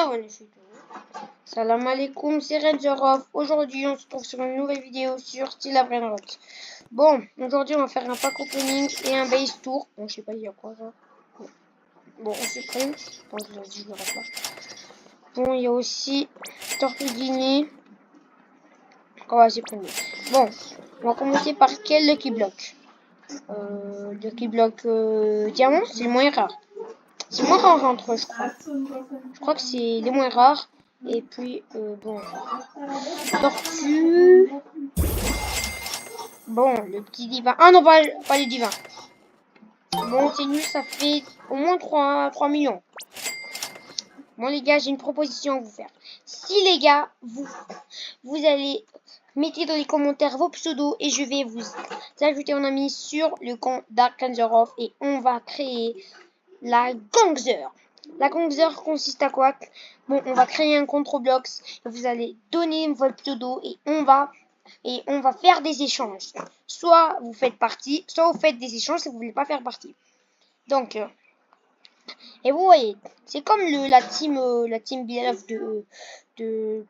Alors, je suis Salam alaikum, c'est Renzerov. Aujourd'hui, on se retrouve sur une nouvelle vidéo sur Style la Brain Rot. Bon, aujourd'hui, on va faire un pack opening et un base tour. Bon, je sais pas, il y a quoi ça. Bon, on supprime. Bon, je le rate pas. Bon, il y a aussi Torpedini. On va supprimer. Bon, on va commencer par quel Lucky Block Lucky Block diamant, c'est le moins rare. C'est moins rare entre, je crois. Je crois que c'est les moins rares. Et puis, bon. Tortue. Bon, le petit divin. Ah non, pas le divin. Bon, c'est nul, ça fait au moins 3 millions. Bon, les gars, j'ai une proposition à vous faire. Si, les gars, vous allez mettez dans les commentaires vos pseudos et je vais vous ajouter en ami sur le compte Dark Renzerov et on va créer la Gangster. La Gangster consiste à quoi? Bon, on va créer un compte Roblox et vous allez donner votre pseudo et on va faire des échanges. Soit vous faites partie, soit vous faites des échanges si vous voulez pas faire partie. Donc, et vous voyez, c'est comme la team Bilal de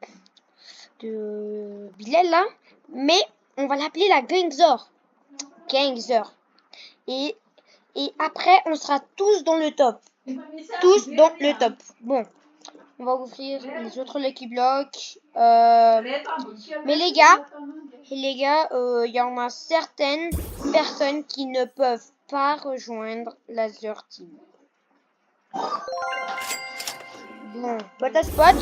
Bilal là, mais on va l'appeler la Gangster. Et après, on sera tous dans le top. Tous dans le top. Bon, on va ouvrir les autres Lucky Blocks. Mais les gars, il y en a certaines personnes qui ne peuvent pas rejoindre Laser Team. Bon, Potaspot,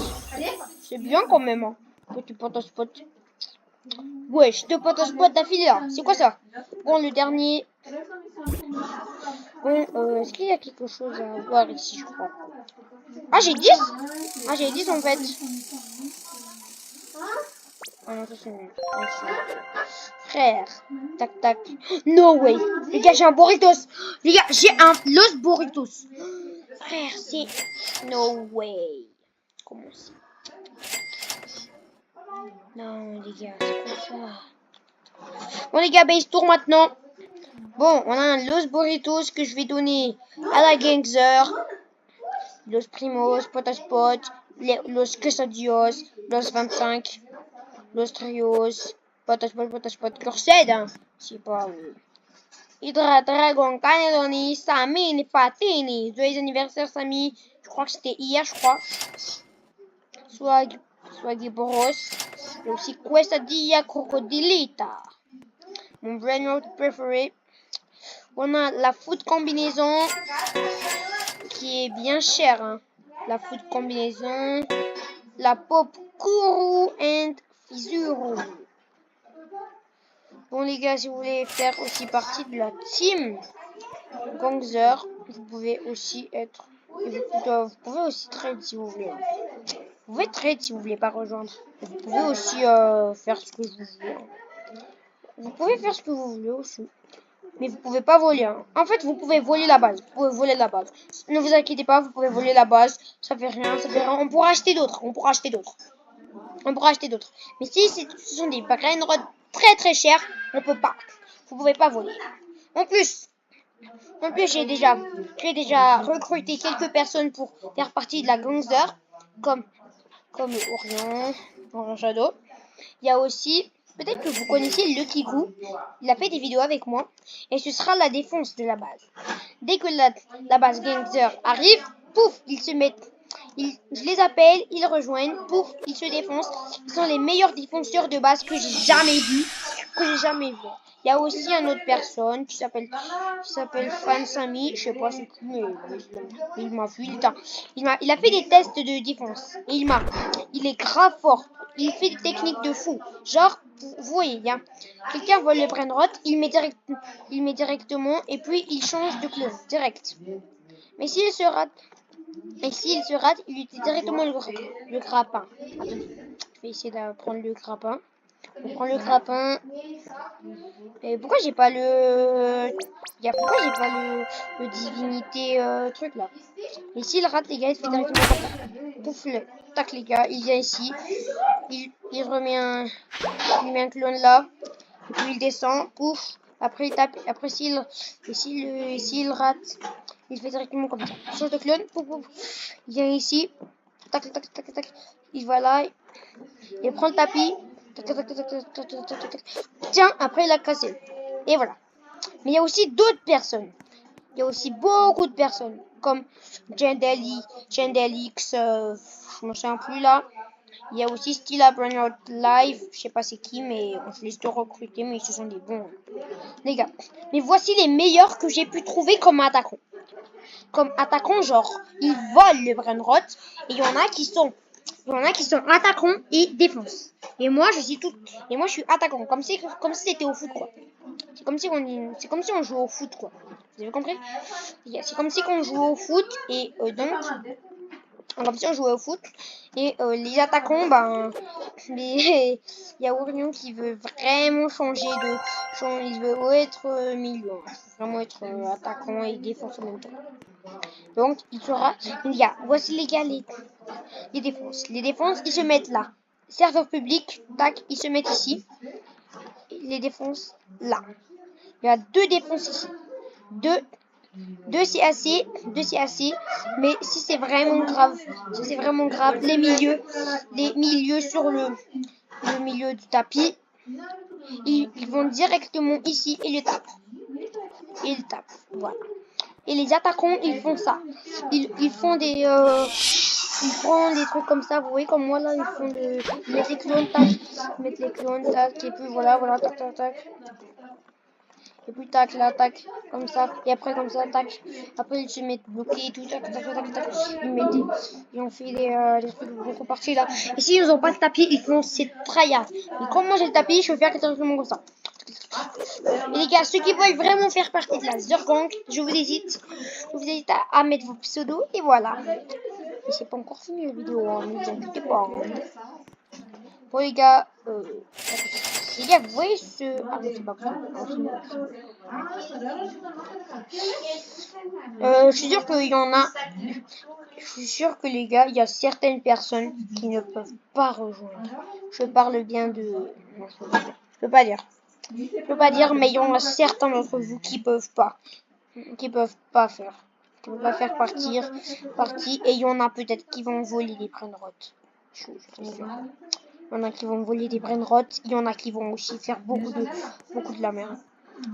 c'est bien quand même. Hein. Petit Potaspot. Ouais, je te Potaspot d'affilée là. C'est quoi ça? Bon, le dernier. Bon, est-ce qu'il y a quelque chose à voir ici, je crois? Ah, j'ai 10? Ah, j'ai 10 en fait. Ah non, ça c'est nul. Frère. Tac, tac. No way. Les gars, j'ai un Burritos. Les gars, j'ai un Los Burritos. Frère, c'est... No way. Comment ça? Non, les gars, c'est quoi ça? Bon, les gars, base tour maintenant. Bon, on a un Los Burritos que je vais donner à la Gangster. Los Primos, Potaspot, Los Quesadillos, Los 25, Los Trios, Potaspot, Cursed, hein. Je sais pas. Hydra Dragon, Caneloni, Samini, Fatini. Joyeux anniversaire, Samy. Je crois que c'était hier, je crois. Swaggy Boros. Et aussi Quesadilla Crocodilita. Mon brain préféré. On a la foot combinaison qui est bien chère. Hein. La foot combinaison. La pop Kuru and Fizuru. Bon les gars, si vous voulez faire aussi partie de la team Gangster, vous pouvez aussi être... Vous pouvez aussi trade si vous voulez. Vous pouvez trade si vous voulez pas rejoindre. Vous pouvez aussi faire ce que vous voulez. Vous pouvez faire ce que vous voulez aussi. Mais vous pouvez pas voler. Hein. En fait, vous pouvez voler la base. Vous pouvez voler la base. Ne vous inquiétez pas, vous pouvez voler la base. Ça fait rien, ça fait rien. On pourra acheter d'autres. Mais si ce sont des brain rods très très chers, on peut pas. Vous pouvez pas voler. En plus, j'ai déjà recruté quelques personnes pour faire partie de la Gangster, comme Orion Shadow. Il y a aussi, peut-être que vous connaissez Lucky Goo. Il a fait des vidéos avec moi. Et ce sera la défense de la base. Dès que la base Gangster arrive, pouf, ils se mettent. Je les appelle, ils rejoignent, pouf, ils se défoncent. Ils sont les meilleurs défenseurs de base que j'ai jamais vu. Il y a aussi une autre personne qui s'appelle Fansami, je sais pas c'est qui, mais il m'a vu, il a fait des tests de défense et il est grave fort. Il fait des techniques de fou. Genre, vous voyez, quelqu'un vole le brain rot, il met directement et puis il change de clone direct. Mais s'il se rate, il utilise directement le grappin. Je vais essayer de prendre le grappin. On prend le grappin. Et pourquoi j'ai pas le divinité truc là? Et s'il rate les gars, il fait directement comme ça. Pouf, tac les gars, il vient ici. Il remet il met un clone là. Et puis il descend, pouf. Après il tape. Après s'il rate, il fait directement comme ça. Change de clone, pouf pouf. Il vient ici. Tac, tac, tac, tac. Il va là. Il prend le tapis. Tac, tac, tac, tac, tac, tac, tac, tac. Tiens, après il a cassé. Et voilà. Mais il y a aussi d'autres personnes. Il y a aussi beaucoup de personnes. Comme Jendelix, je me souviens plus là. Il y a aussi Stila Burnout Live. Je sais pas c'est qui, mais on se laisse de recruter, mais ce sont des bons. Les gars. Mais voici les meilleurs que j'ai pu trouver comme attaquants. Comme attaquants, genre, ils volent le brainrot. Et il y en a qui sont attaquants et défense. Et moi, je suis attaquant. Comme si c'était au foot, quoi. C'est comme si on jouait au foot, quoi. Vous avez compris? C'est comme si on jouait au foot et donc comme si on jouait au foot et les attaquants, il y a Orion qui veut vraiment changer il veut être milieu, vraiment être attaquant et défense en même temps. Donc voici les gars les défenses. Les défenses, ils se mettent là. Serveur public, tac, ils se mettent ici. Les défenses là. Il y a 2 défenses ici. 2 c'est assez, mais si c'est vraiment grave, les milieux sur le milieu du tapis, ils vont directement ici et le tapent. Voilà. Et les attaquants, ils font ça. Ils font des trucs comme ça, vous voyez comme moi là, ils mettent les clones, tac, et puis voilà, tac, tac, tac. Et puis tac, là, tac, comme ça. Et après comme ça, tac. Après ils se mettent bloqués et tout, tac, tac, tac, tac. Ils ont fait des trucs beaucoup partis là. Et s'ils n'ont pas de tapis, ils font ces tryhards. Et comme moi j'ai le tapis, je vais faire exactement comme ça. Et les gars, ceux qui veulent vraiment faire partie de la Zergang, je vous hésite à mettre vos pseudos et voilà. Et c'est pas encore fini la vidéo, hein, ne vous inquiétez pas. Hein. Bon les gars, vous voyez ce... Ah mais c'est pas possible. Je suis sûr qu'il y en a... Je suis sûr que les gars, il y a certaines personnes qui ne peuvent pas rejoindre. Je parle bien de... Non, je peux pas dire, mais il y en a certains d'entre vous qui peuvent pas faire. Qui ne peuvent pas faire partie. Et il y en a peut-être qui vont voler des brainrot. Il y en a qui vont voler des brainrot. Il y en a qui vont aussi faire beaucoup de la merde.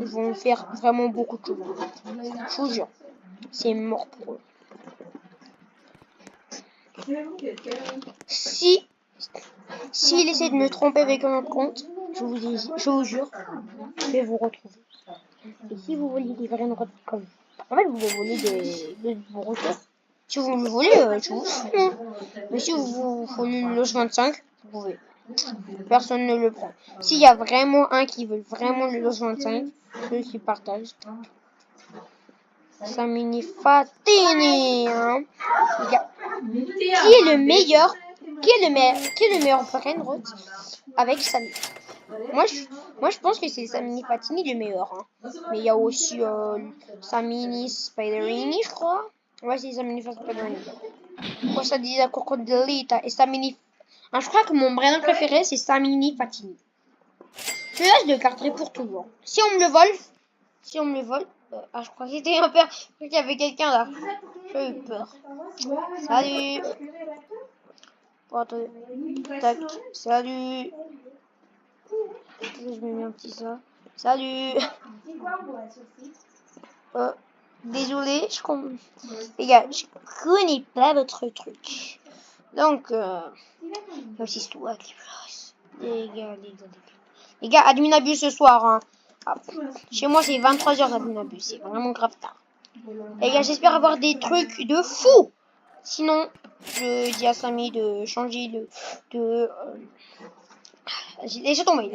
Ils vont faire vraiment beaucoup de choses. Je vous jure. C'est mort pour eux. S'il essaie de me tromper avec un autre compte, je vous jure, je vais vous retrouver. Et si vous voulez des brainrot comme... En fait, vous pouvez voler de vos retours. Si vous le voulez, je vous fous. Mais si vous voulez le Loge 25, vous pouvez. Personne ne le prend. S'il y a vraiment un qui veut vraiment le Loge 25, ceux qui partagent. Samini Fatini, hein. Qui est le meilleur brainrot avec Sami? Moi je pense que c'est Samini Fatini le meilleur. Hein. Mais il y a aussi Samini Spiderini, je crois. Ouais, c'est Samini Spiderini. Moi ça dit la Crocodilita et Samini. Ah, je crois que mon brainrot préféré c'est Samini Fatini. Celui-là je le garderai pour toujours. Si on me le vole, je crois que c'était un père. Je crois qu'il y avait quelqu'un là. J'ai eu peur. Salut. Bon, attendez. Tac. Salut. Je me mets un petit ça. Salut. Désolé, les gars, je connais pas votre truc. Donc, aussi toi qui place. Les gars, Adminabus ce soir. Hein. Ah, chez moi, c'est 23h Adminabus. C'est vraiment grave tard. Les gars, j'espère avoir des trucs de fou. Sinon, je dis à Samy de changer laissez tomber.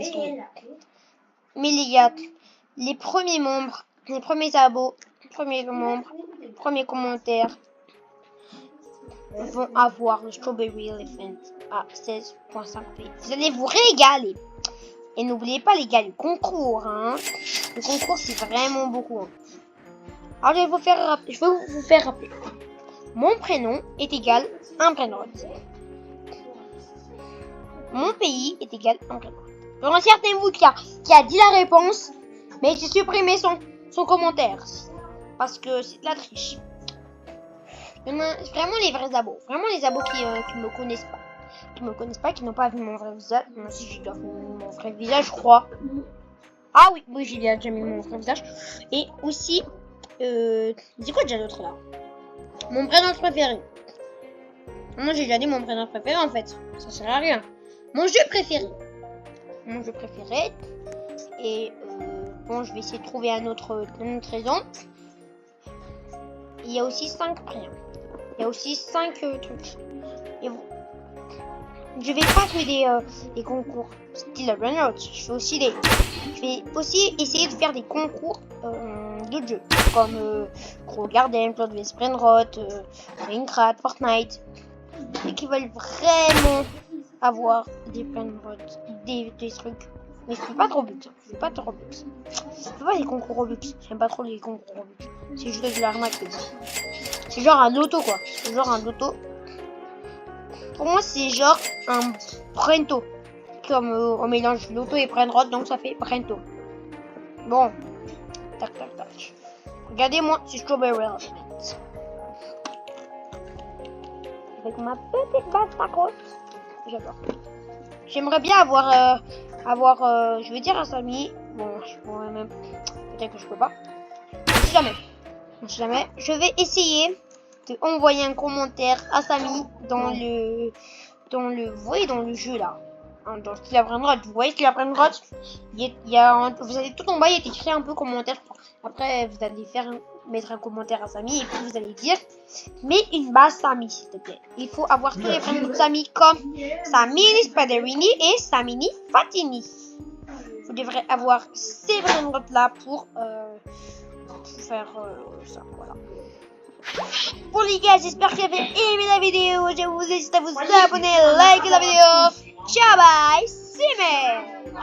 Mais les gars, les premiers membres, les premiers abos, les premiers commentaires vont avoir le Strawberry Elephant à 16.5p. Vous allez vous régaler. Et n'oubliez pas les gars, le concours. Hein. Le concours, c'est vraiment beaucoup. Hein. Alors, je vais vous faire rappeler. Mon prénom est égal à un brainrot. Mon pays est égal à un brainrot. Il y en a certains de vous qui a dit la réponse, mais j'ai supprimé son commentaire. Parce que c'est de la triche. Vraiment les vrais abos. Vraiment les abos qui me connaissent pas. Qui me connaissent pas, qui n'ont pas vu mon vrai visage. Moi aussi j'ai déjà vu mon vrai visage, je crois. Ah oui, oui, j'ai déjà mis mon vrai visage. Et aussi, c'est quoi déjà d'autre là? Mon prénom préféré. Moi j'ai déjà dit mon prénom préféré en fait. Ça sert à rien. Mon jeu préféré. Mon jeu préféré. Et bon, je vais essayer de trouver une autre raison. Il y a aussi 5 prénoms. Il y a aussi 5 trucs. Et vous, je vais pas faire des concours style Runner. Je vais aussi essayer de faire des concours d'autres jeux comme Crow Garden, Cloud vs Brainrot, Minecraft, Fortnite, et qui veulent vraiment avoir des Brainrot, des trucs. Mais je fais pas de Robux. Je fais pas de Robux. Je fais pas des concours Robux. J'aime pas trop les concours Robux. C'est juste de l'arnaque. C'est genre un loto quoi. C'est genre un loto. Pour moi, c'est genre un Brento. Comme on mélange loto et Brainrot, donc ça fait Brento. Bon. Tac, tac, tac. Regardez-moi, c'est Strawberry Element. Avec ma petite base macros. J'adore. J'aimerais bien avoir, je vais dire à Samy. Bon, je pourrais même. Peut-être que je peux pas. Si jamais. Si jamais. Je vais essayer de envoyer un commentaire à Samy dans le. Vous voyez, dans le jeu là. Dans Style à Brainrot. Vous voyez Style à Brainrot. Vous allez tout en bas, il y a écrit un peu commentaire. Après, vous allez mettre un commentaire à Samy et puis vous allez dire mets une base Samy s'il te plaît. Il faut avoir tous les prénoms de Samy comme Samini Spaderini et Samini Fatini. Vous devrez avoir ces prénoms là pour faire ça. Voilà. Bon les gars, j'espère que vous avez aimé la vidéo. Je vous invite à vous abonner, liker la vidéo. Ciao, bye.